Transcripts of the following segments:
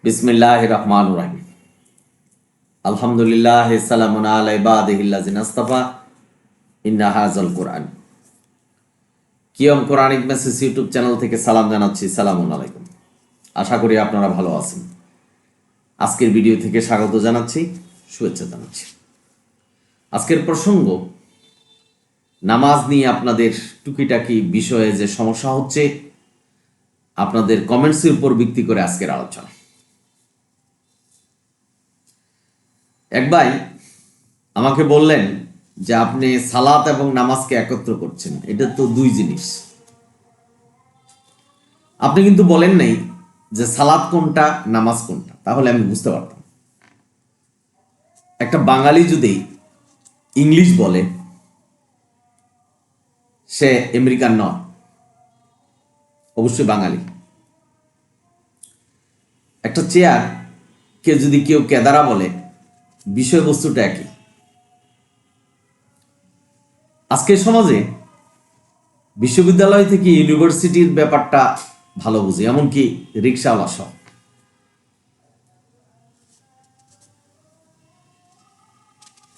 বিসমিল্লাহির রহমানির রহিম। আলহামদুলিল্লাহ সালামুন আলা ইবাদিহিল্লাযিনা ইসতাফা ইন্না হাযাল কুরআন। কিয়ম কোরআনিক মেসেজ ইউটিউব চ্যানেল থেকে সালাম জানাচ্ছি। সালামুন আলাইকুম। আশা করি আপনারা ভালো আছেন। আজকের ভিডিও থেকে স্বাগত জানাচ্ছি, শুভেচ্ছা জানাচ্ছি। আজকের প্রসঙ্গ নামাজ নিয়ে আপনাদের টুকিটাকি বিষয়ে যে সমস্যা হচ্ছে, আপনাদের কমেন্টসের উপর ভিত্তি করে আজকের আলোচনা। এক ভাই আমাকে বললেন যে আপনি সালাত এবং নামাজকে একত্র করছেন, এটা তো দুই জিনিস। আপনি কিন্তু বলেন নাই যে সালাত কোনটা নামাজ কোনটা, তাহলে আমি বুঝতে পারতাম। একটা বাঙালি যদি ইংলিশ বলে, সে আমেরিকান নয়, অবশ্যই বাঙালি। একটা চেয়ার কে যদি কেউ কেদারা বলে, বিষয়বস্তুটা একই। আজকের সমাজে বিশ্ববিদ্যালয় থেকে ইউনিভার্সিটির ব্যাপারটা ভালো বুঝি, এমনকি রিক্সাওয়ালা সব।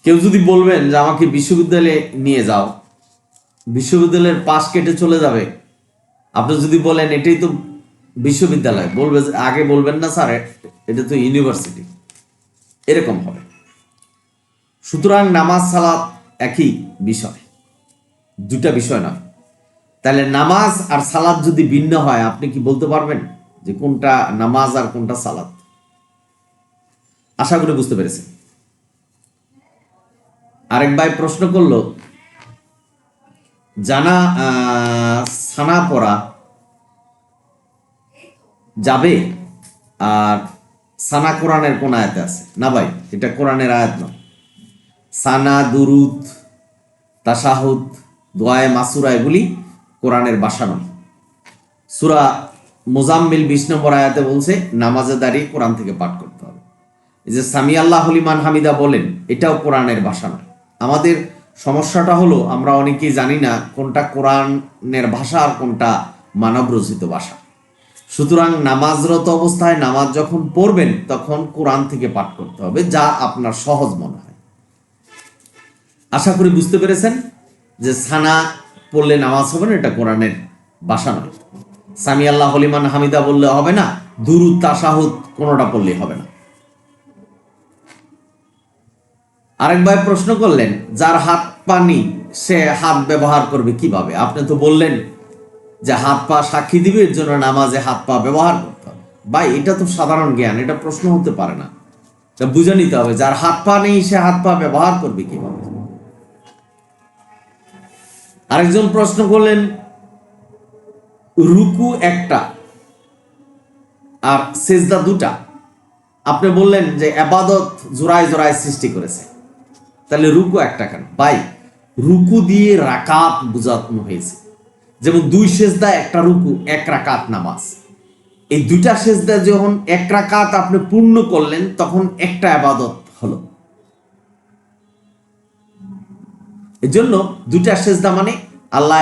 কেউ যদি বলবেন যে আমাকে বিশ্ববিদ্যালয়ে নিয়ে যাও, বিশ্ববিদ্যালয়ের পাশ কেটে চলে যাবে। আপনি যদি বলেন এটাই তো বিশ্ববিদ্যালয়, বলবে আগে বলবেন না স্যার এটা তো ইউনিভার্সিটি, এরকম হবে। সুতরাং নামাজ সালাত একই বিষয়, দুটা বিষয় নয়। তাহলে নামাজ আর সালাত যদি ভিন্ন হয়, আপনি কি বলতে পারবেন যে কোনটা নামাজ আর কোনটা সালাত? আশা করি বুঝতে পেরেছেন। আরেক ভাই প্রশ্ন করলো, জানা সানা পড়া যাবে আর সানা কোরআনের কোন আয়াতে আছে? না ভাই, এটা কোরআনের আয়াত নয়। সানা, দুরুদ, তাশাহুদ, দোয়ায়ে মাসুরা এগুলি কোরআনের ভাষা নয়। সূরা মুজাম্মিল 20 নম্বর আয়াতে বলছে নামাজে দাঁড়িয়ে কোরআন থেকে পাঠ করতে হবে। এই যে সামি আল্লাহু লিমান হামিদা বলেন, এটাও কোরআনের ভাষা নয়। আমাদের সমস্যাটা হলো আমরা অনেকেই জানি না কোনটা কোরআনের ভাষা আর কোনটা মানব রচিত ভাষা। সুতরাং নামাজরত অবস্থায় নামাজ যখন পড়বেন তখন কোরআন থেকে পাঠ করতে হবে, যা আপনার সহজ মনে হয়। আশা করি বুঝতে পেরেছেন যে সানা পড়লে নামাজ হবে না, এটা কোরআনের ভাষা নয়। সামি আল্লাহ লিমান হামিদা বললে হবে না, দুরুদ তাশাহুদ কোনোটা পড়লে হবে না। আরেক ভাই প্রশ্ন করলেন, যার হাত পা নেই সে হাত ব্যবহার করবে কিভাবে? আপনি তো বললেন যে হাত পা সাক্ষী দিবে, এর জন্য নামাজে হাত পা ব্যবহার করতে হবে। ভাই এটা তো সাধারণ জ্ঞান, এটা প্রশ্ন হতে পারে না। এটা বুঝে নিতে হবে, যার হাত পা নেই সে হাত পা ব্যবহার করবে কিভাবে। আরেকজন প্রশ্ন করলেন, রুকু একটা আর সেজদা দুটা, আপনি বললেন যে ইবাদত জোড়ায় জোড়ায় সৃষ্টি করেছে, তাহলে রুকু একটা কেন? ভাই রুকু দিয়ে রাকাত বোঝানো হয়েছে। যেমন 2 সেজদা একটা রুকু, 1 রাকাত নামাজ। এই 2টা সেজদা যখন 1 রাকাত আপনি পূর্ণ করলেন, তখন একটা ইবাদত হলো। এই জন্য 2টা সেজদা মানে আল্লাহ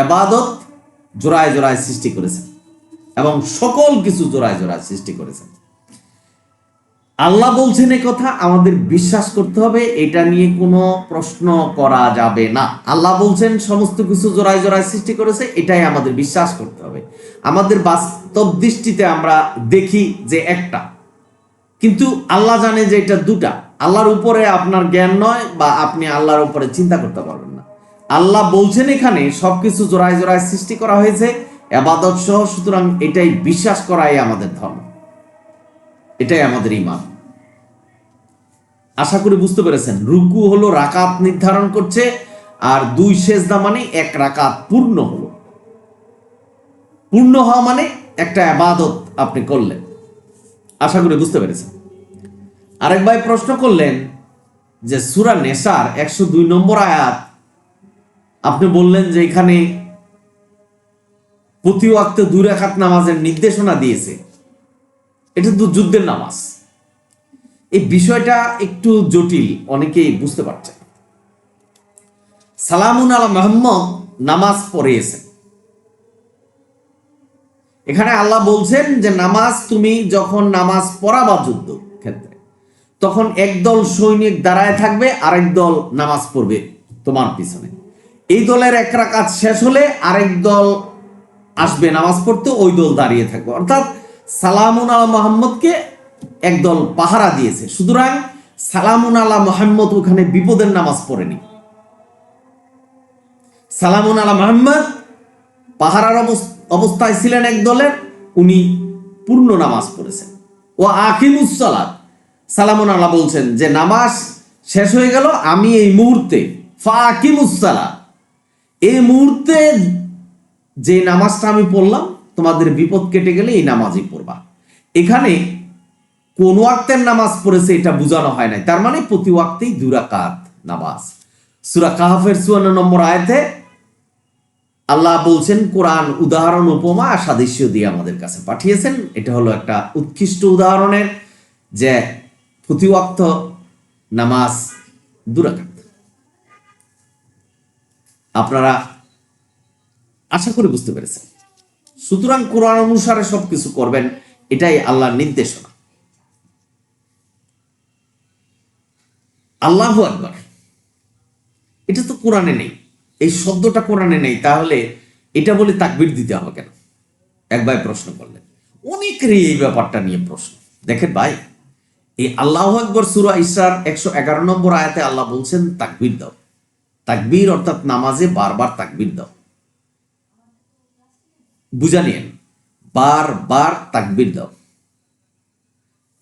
ইবাদত জোড়ায় জোড়ায় সৃষ্টি করেছেন এবং সকল কিছু জোড়ায় জোড়ায় সৃষ্টি করেছেন। আল্লাহ বলছেন এই কথা, আমাদের বিশ্বাস করতে হবে, এটা নিয়ে কোনো প্রশ্ন করা যাবে না। আল্লাহ বলছেন সমস্ত কিছু জোড়ায় জোড়ায় সৃষ্টি করেছে, এটাই আমাদের বিশ্বাস করতে হবে। আমাদের বাস্তব দৃষ্টিতে আমরা দেখি যে একটা, কিন্তু আল্লাহ জানে যে এটা 2টা। আল্লাহর উপরে আপনার জ্ঞান নয়, বা আপনি আল্লাহর উপরে চিন্তা করতে পারবেন না। আল্লাহ বলছেন এখানে সবকিছু জোড়ায় জোড়ায় সৃষ্টি করা হয়েছে ইবাদত সহ। সুতরাং এটাই বিশ্বাস করাই আমাদের ধর্ম, এটাই আমাদের ঈমান। আশা করি বুঝতে পেরেছেন। রুকু হলো রাকাত নির্ধারণ করছে, আর 2 সেজদা মানে 1 রাকাত পূর্ণ হলো। পূর্ণ হওয়া মানে একটা ইবাদত আপনি করলেন। আশা করি বুঝতে পেরেছেন। আরেক ভাই প্রশ্ন করলেন যে সূরা নেসার 102 নম্বর আয়াত, আপনি বললেন যে এখানে প্রতি ওয়াক্তে 2 রাকাত নামাজের নির্দেশনা দিয়েছে, এটা তো যুদ্ধের নামাজ। এই বিষয়টা একটু জটিল, অনেকেই বুঝতে পারছেন। সালামুন আলা মুহাম্মদ নামাজ পড়িয়েছেন, এখানে আল্লাহ বলছেন যে নামাজ তুমি যখন নামাজ পড়াবা যুদ্ধ ক্ষেত্রে, তখন একদল সৈনিক দাঁড়ায় থাকবে, আরেক দল নামাজ পড়বে তোমার পিছনে। এই দলের এক রাকাত শেষ হলে আরেক দল আসবে নামাজ পড়তে, ওই দল দাঁড়িয়ে থাকবে। অর্থাৎ সালামুন আলা মোহাম্মদকে একদল পাহারা দিয়েছে। সুতরাং সালামুন আলা মোহাম্মদ ওখানে বিপদের নামাজ পড়েনি। সালামুন আলা মোহাম্মদ পাহারার অবস্থায় ছিলেন এক দলের, উনি পূর্ণ নামাজ পড়েছেন। ও আকিমুস সালাত, সালামুন আলা বলছেন যে নামাজ শেষ হয়ে গেল, আমি এই মুহূর্তে ফা আকিমুস সালাত, এই মুহূর্তে যে নামাজটা আমি পড়লাম, তোমাদের বিপদ কেটে গেলে এই নামাজই পড়বা। এখানে কোন ওয়াক্তের নামাজ পড়েছে এটা বোঝানো হয় নাই, তার মানে প্রতি ওয়াক্তেই 2 রাকাত নামাজ। সূরা কাহফের 54 নম্বর আয়াতে আল্লাহ বলছেন, কোরআন উদাহরণ উপমা সাদৃশ্য দিয়ে আমাদের কাছে পাঠিয়েছেন। এটা হলো একটা উৎকৃষ্ট উদাহরণের, যে প্রতি ওয়াক্ত নামাজ 2 রাকাত। আপনারা আশা করি বুঝতে পেরেছেন। সুতরাং কোরআন অনুসারে সবকিছু করবেন, এটাই আল্লাহর নির্দেশনা। আল্লাহু আকবার, এটা তো কোরআনে নেই, এই শব্দটা কোরআনে নেই, তাহলে এটা বলে তাকবীর দিতে হবে কেন? এক ভাই প্রশ্ন করলেন। অনেকেরই এই ব্যাপারটা নিয়ে প্রশ্ন। দেখেন ভাই, এই আল্লাহু আকবার সূরা ইসরার 111 নম্বর আয়াতে আল্লাহ বলছেন তাকবীর দাও। তাকবীর অর্থাৎ নামাজে বারবার তাকবীর দাও। বুঝা নিয়েন, বারবার তাকবীর দাও।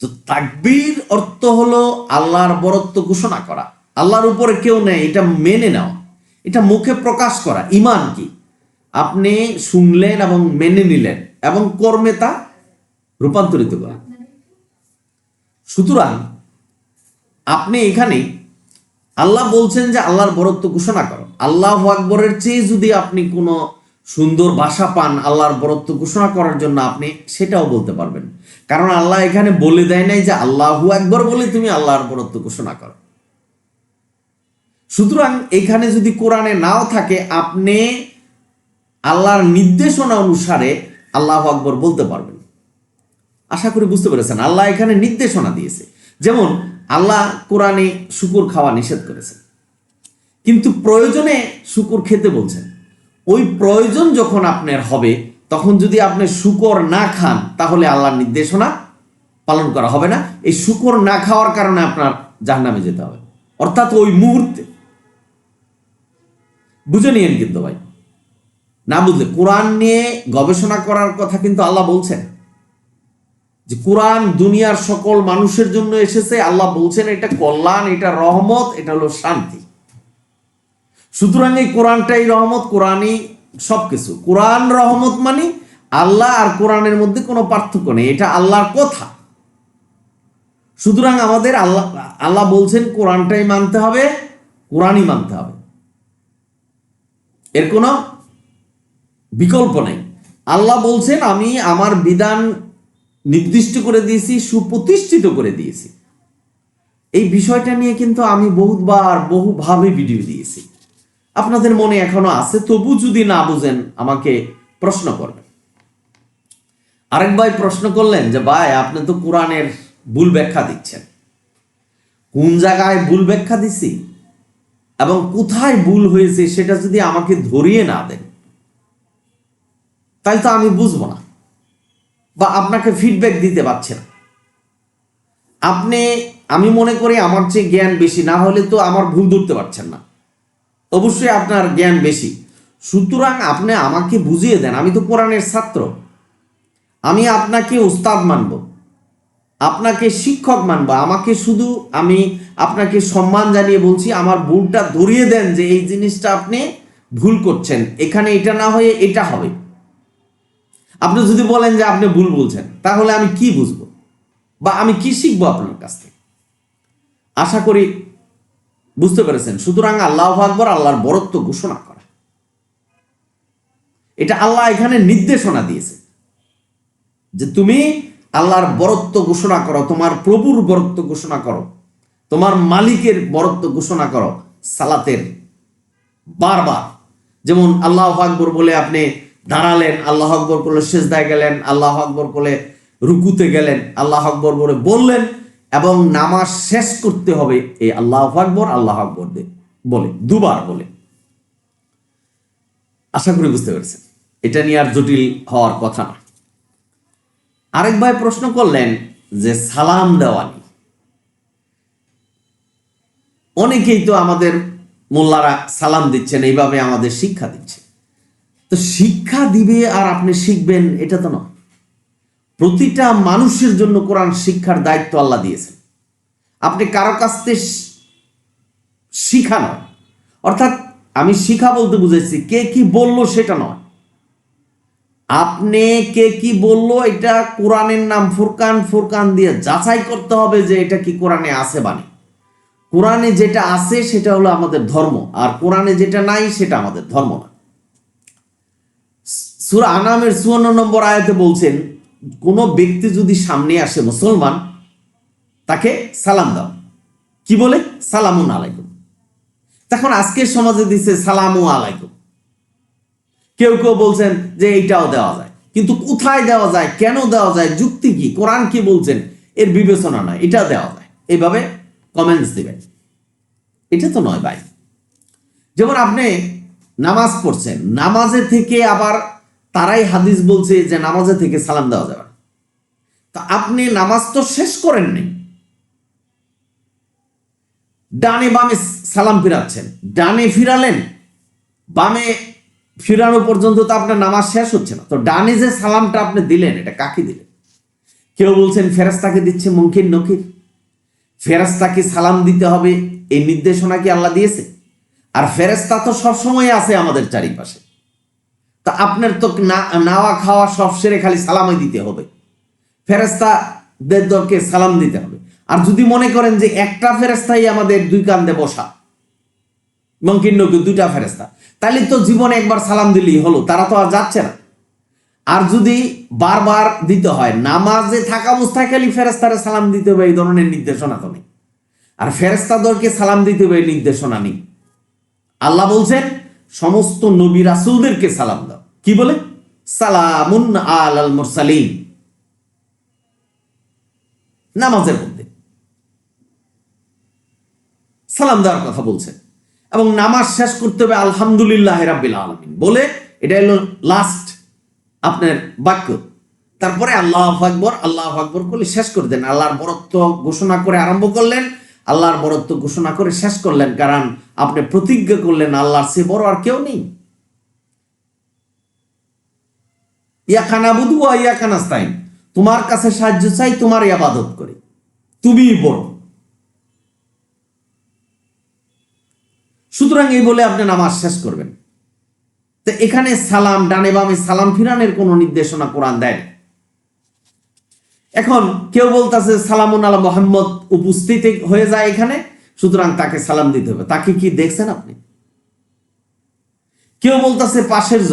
তো তাকবীর অর্থ হলো আল্লাহর বরত্ব ঘোষণা করা, আল্লাহর উপরে কেউ নেই এটা মেনে নাও, এটা মুখে প্রকাশ করা। ঈমান কি? আপনি শুনলেন এবং মেনে নিলেন এবং কর্মে তা রূপান্তরিত করা। সুতরাং আপনি এখানে আল্লাহ বলছেন যে আল্লাহর বরত্ব ঘোষণা করো। আল্লাহু আকবরের চেয়ে যদি আপনি কোনো সুন্দর ভাষা পান আল্লাহর বরত্ব ঘোষণা করার জন্য, আপনি সেটাও বলতে পারবেন। কারণ আল্লাহ এখানে বলে দেয় নাই যে আল্লাহু আকবর বলে তুমি আল্লাহর বরত্ব ঘোষণা করো। সুতরাং এখানে যদি কোরআনে নাও থাকে, আপনি আল্লাহর নির্দেশনা অনুসারে আল্লাহু আকবর বলতে পারবেন। আশা করি বুঝতে পেরেছেন। আল্লাহ এখানে নির্দেশনা দিয়েছে। যেমন আল্লাহ কোরআনে শুকর খাওয়া নিষেধ করেছেন, কিন্তু প্রয়োজনে শুকর খেতে বলছেন। ওই প্রয়োজন যখন আপনার হবে, তখন যদি আপনি শুকর না খান, তাহলে আল্লাহর নির্দেশনা পালন করা হবে না। এই শুকর না খাওয়ার কারণে আপনার জাহান্নামে যেতে হবে, অর্থাৎ ওই মুহূর্তে। বুঝে নিয়েন কিন্তু ভাই, না বুঝলে কোরআন নিয়ে গবেষণা করার কথা কিন্তু আল্লাহ বলছেন যে কোরআন দুনিয়ার সকল মানুষের জন্য এসেছে। আল্লাহ বলছেন এটা কল্যাণ, এটা রহমত, এটা হলো শান্তি। সুতরাং এই কোরআনটাই রহমত, কোরআনই সবকিছু। কোরআন রহমত মানে আল্লাহ আর কোরআনের মধ্যে কোনো পার্থক্য নেই, এটা আল্লাহর কথা। সুতরাং আমাদের আল্লাহ বলছেন কোরআনটাই মানতে হবে, কোরআনই মানতে হবে, এর কোনো বিকল্প নেই। আল্লাহ বলছেন আমি আমার বিধান নির্দিষ্ট করে দিয়েছি, সুপ্রতিষ্ঠিত করে দিয়েছি। এই বিষয়টা নিয়ে কিন্তু আমি বহুবার বহুভাবে ভিডিও দিয়েছি, আপনাদের মনে এখনো আছে। তবু যদি না বুঝেন আমাকে প্রশ্ন করবেন। আরেক ভাই প্রশ্ন করলেন যে ভাই আপনি তো কোরআনের ভুল ব্যাখ্যা দিচ্ছেন, কোন জায়গায় ভুল ব্যাখ্যা দিছি এবং কোথায় ভুল হয়েছে সেটা যদি আমাকে ধরিয়ে না দেন, তাই তো আমি বুঝবো না বা আপনাকে ফিডব্যাক দিতে পারছি না। আমি মনে করি আমার চেয়ে জ্ঞান বেশি, না হলে তো আমার ভুল ধরতে পারছেন না। অবশ্যই আপনার জ্ঞান বেশি। সুতরাং আপনি আমাকে বুঝিয়ে দেন। আমি তো কোরআনের ছাত্র, আমি আপনাকে উস্তাদ মানব, আপনাকে শিক্ষক মানব। আমি আপনাকে সম্মান জানিয়ে বলছি, আমার ভুলটা ধরিয়ে দেন যে এই জিনিসটা আপনি ভুল করছেন, এখানে এটা না হয়ে এটা হবে। আপনি যদি বলেন যে আপনি ভুল বলছেন, তাহলে আমি কি বুঝবো বা আমি কি শিখবো আপনার কাছ থেকে? আশা করি বুঝতে পেরেছেন। সুতরাং আল্লাহু আকবার, আল্লাহর বরত্ব ঘোষণা করা, এটা আল্লাহ এখানে নির্দেশনা দিয়েছে যে তুমি আল্লাহর বরত্ব ঘোষণা করো, তোমার প্রভুর বরত্ব ঘোষণা করো, তোমার মালিকের বরত্ব ঘোষণা করো সালাতের বারবার। যেমন আল্লাহু আকবার বলে আপনি দাঁড়ালেন, আল্লাহ আকবর বলে সেজদায় গেলেন, আল্লাহ আকবর বলে রুকুতে গেলেন, আল্লাহ আকবর বলে বললেন, এবং নামাজ শেষ করতে হবে এই আল্লাহ আকবর বলে দুবার বলে। আশা করি বুঝতে পেরেছেন, এটা নিয়ে আর জটিল হওয়ার কথা না। আরেক ভাই প্রশ্ন করলেন যে সালাম দেওয়া নিয়ে। অনেকেই তো আমাদের মোল্লারা সালাম দিচ্ছেন, এইভাবে আমাদের শিক্ষা দিচ্ছে। তো শিক্ষা দিবে আর আপনি শিখবেন এটা তো নয়। প্রতিটা মানুষের জন্য কোরআন শিক্ষার দায়িত্ব আল্লাহ দিয়েছেন। আপনি কারো কাছ থেকে শিখা নয়, অর্থাৎ আমি শিখা বলতে বুঝেছি কে কি বললো সেটা নয়। আপনি কে কি বললো এটা কোরআনের নাম ফুরকান, ফুরকান দিয়ে যাচাই করতে হবে যে এটা কি কোরআনে আছে বাণী। কোরআনে যেটা আছে সেটা হলো আমাদের ধর্ম, আর কোরআনে যেটা নাই সেটা আমাদের ধর্ম না। সূরা আনামের ৫৪ নম্বর আয়াতে বলছেন, কোন ব্যক্তি যদি সামনে আসে মুসলমান, তাকে সালাম দাও। কি বলে? সালামুন আলাইকুম। তখন আজকের সমাজে দিচ্ছে সালামু আলাইকুম। কেউ কেউ বলছেন যে এইটাও দেওয়া যায়, কিন্তু কোথায় দেওয়া যায়, কেন দেওয়া যায়, যুক্তি কি, কোরআন কি বলছেন এর বিবেচনা নয়, এটা দেওয়া যায়। এইভাবে কমেন্টস দিবেন, এটা তো নয় ভাই। যেমন আপনি নামাজ পড়ছেন, নামাজে থেকে আবার তারাই হাদিস বলছে যে নামাজে থেকে সালাম দেওয়া যাবে। তা আপনি নামাজ তো শেষ করেননি, ডানে বামে সালাম ফিরাচ্ছেন, ডানে ফিরালেন, বামে ফিরানো পর্যন্ত তো আপনার নামাজ শেষ হচ্ছে না। তো ডানে যে সালামটা আপনি দিলেন, এটা কাকে দিলেন? কেউ বলছেন ফেরেশতাকে দিচ্ছে, মুনকির নকির। ফেরেশতাকে সালাম দিতে হবে এই নির্দেশনা কি আল্লাহ দিয়েছে? আর ফেরেশতা তো সবসময় আছে আমাদের চারিপাশে। তা আপনার তো নাওয়া খাওয়া সব সেরে খালি সালামই দিতে হবে, ফেরেশতাদেরকে সালাম দিতে হবে। আর যদি মনে করেন যে একটা ফেরেশতাই আমাদের দুই কান্দে বসা, মুনকির নকির দুইটা ফেরেশতা, তাহলে তো জীবনে একবার সালাম দিলেই হলো, তারা তো আর যাচ্ছে না। আর যদি বারবার দিতে হয়, নামাজে থাকা অবস্থায় খালি ফেরেশতারে সালাম দিতে হবে এই ধরনের নির্দেশনা তো নেই, আর ফেরেশতাদেরকে সালাম দিতে হবে এই নির্দেশনা নেই। আল্লাহ বলছেন সমস্ত নবী রাসূলদেরকে সালাম দাও। কি বলে? সালামুন আলাল মুরসালিন। নামাজের মধ্যে সালাম দেওয়ার কথা বলছেন, এবং নামাজ শেষ করতে হবে আলহামদুলিল্লাহ রাব্বিল আলামিন বলে, এটা হলো লাস্ট আপনার বাক্য। তারপরে আল্লাহু আকবার বলে শেষ করে দেন। আল্লাহর বরত্ব ঘোষণা করে আরম্ভ করলেন, আল্লাহর বরত্ব ঘোষণা করে শেষ করলেন, কারণ আপনি প্রতিজ্ঞা করলেন আল্লাহর চেয়ে বড় আর কেউ নেই। ইয়াকা নাবুদু ওয়া ইয়াকা নাস্তাইন, তোমার কাছে সাহায্য চাই, তোমার ইবাদত করি, তুমিই বড়। সুতরাং এই বলে আপনি নামাজ শেষ করবেন। তো এখানে সালাম, ডানে বামে সালাম ফিরানোর কোন নির্দেশনা কোরআন দেয়। এখন কেউ বলতেছে সালামুন আলা মুহাম্মদ উপস্থিত হয়ে যায় এখানে, সুতরাং তাকে সালাম দিতে হবে। তাকে কি দেখছেন আপনি? কেউ বলতেছে পাশের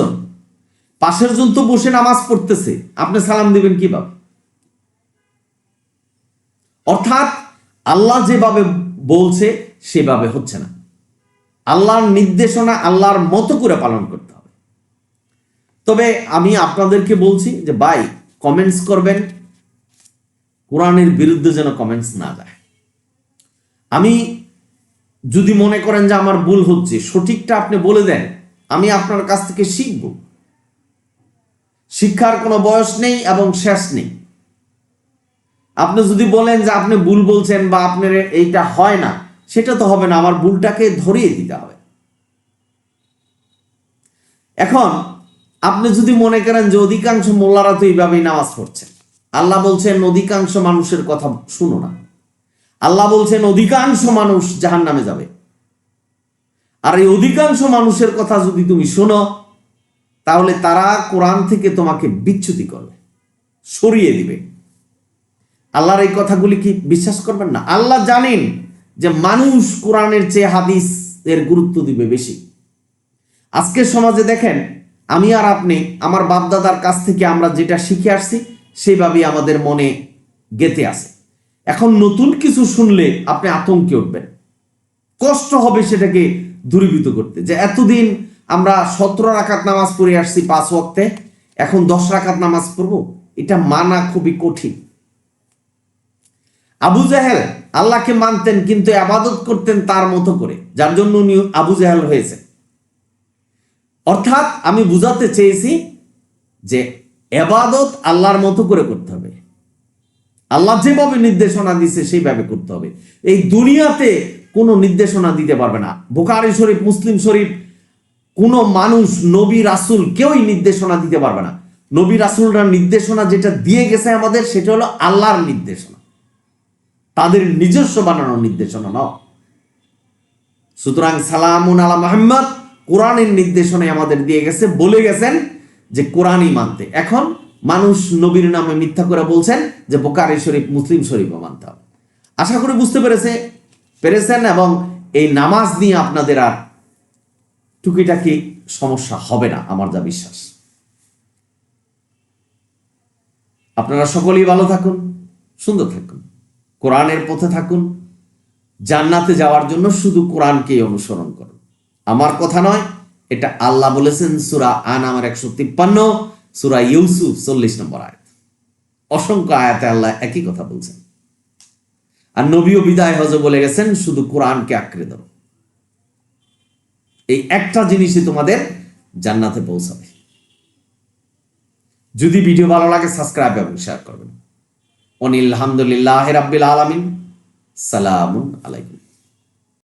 জন তো বসে নামাজ পড়তেছে, আপনি সালাম দিবেন কিভাবে? অর্থাৎ আল্লাহ যেভাবে বলছে সেভাবে হচ্ছে না। আল্লাহর নির্দেশনা আল্লাহর মতো করে পালন করতে হবে। তবে আমি আপনাদেরকে বলছি যে ভাই, কমেন্টস করবেন, কোরআনের বিরুদ্ধে যেন কমেন্টস না যায়। আমি যদি মনে করেন যে আমার ভুল হচ্ছে, সঠিকটা আপনি বলে দেন, আমি আপনার কাছ থেকে শিখব। শিক্ষার কোনো বয়স নেই এবং শেষ নেই। আপনি যদি বলেন যে আপনি ভুল বলছেন বা আপনার এইটা হয় না, সেটা তো হবে না, আমার ভুলটাকে ধরিয়ে দিতে হবে। এখন আপনি যদি মনে করেন যে অধিকাংশ মোল্লারা তো এইভাবেই নামাজ পড়ছেন, আল্লাহ বলছেন অধিকাংশ মানুষের কথা শুনো না, আল্লাহ বলছেন অধিকাংশ মানুষ জাহান্নামে যাবে। আর এই অধিকাংশ মানুষের কথা যদি তুমি শোনো, তাহলে তারা কোরআন থেকে তোমাকে বিচ্যুতি করবে, সরিয়ে দিবে। আল্লাহর এই কথাগুলি কি বিশ্বাস করবেন না? আল্লাহ জানেন যে মানুষ কোরআনের চেয়ে হাদিস এর গুরুত্ব দিবে বেশি। আজকের সমাজে দেখেন, আমি আর আপনি আমার বাপদাদার কাছ থেকে আমরা যেটা শিখে আসছি সেইভাবেই আমাদের মনে গেঁথে আছে। এখন নতুন কিছু শুনলে আপনি আতঙ্কে উঠবেন, কষ্ট হবে সেটাকে দূরীভূত করতে, যে এতদিন আমরা 17 রাকাত নামাজ পড়ে আসছি 5 ওয়াক্তে, এখন 10 রাকাত নামাজ পড়বো? এটা মানা খুবই কঠিন। আবু জাহেল আল্লাহকে মানতেন কিন্তু আবাদত করতেন তার মতো করে, যার জন্য উনি আবু জাহেল হয়েছে। অর্থাৎ আমি বুঝাতে চেয়েছি যে এবাদত আল্লাহর মতো করে করতে হবে, আল্লাহ যেভাবে নির্দেশনা দিছে সেইভাবে করতে হবে। এই দুনিয়াতে কোনো নির্দেশনা দিতে পারবে না। বুখারী শরীফ, মুসলিম শরীফ, কোনো মানুষ, নবী রাসূল কেউই নির্দেশনা দিতে পারবে না। নবী রাসূলরা নির্দেশনা যেটা দিয়ে গেছে আমাদের, সেটা হলো আল্লাহর নির্দেশনা, তাদের নিজস্ব বানানো নির্দেশনা নয়। সুতরাং সালামুন আলা মুহাম্মদ কোরআনের নির্দেশনায় আমাদের দিয়ে গেছে, বলে গেছেন যে কোরআনই মানতে। এখন মানুষ নবীর নামে মিথ্যা করে বলছেন যে বুখারী শরীফ, মুসলিম শরীফও মানতে হবে। আশা করি বুঝতে পেরেছেন, এবং এই নামাজ নিয়ে আপনাদের আর টুকিটাকি সমস্যা হবে না, আমার যা বিশ্বাস। আপনারা সকলেই ভালো থাকুন, সুন্দর থাকুন, কোরআনের পথে থাকুন। জান্নাতে যাওয়ার জন্য শুধু কোরআনকেই অনুসরণ করুন। আমার কথা নয়, এটা আল্লাহ বলেছেন সূরা আনামের 153, সূরা ইউসুফ 40 নম্বর আয়াত। অসংখ্য আয়াতে আল্লাহ একই কথা বলছেন। আর নবীও বিদায় হজে বলে গেছেন শুধু কোরআনকে আঁকড়ে ধরো। এই একটা জিনিসই তোমাদের জান্নাতে পৌঁছাবে। যদি ভিডিও ভালো লাগে সাবস্ক্রাইব এবং শেয়ার করবেন। অনিল হামদুলিল্লাহি রাব্বিল আলামিন। সালামুন আলাইকুম।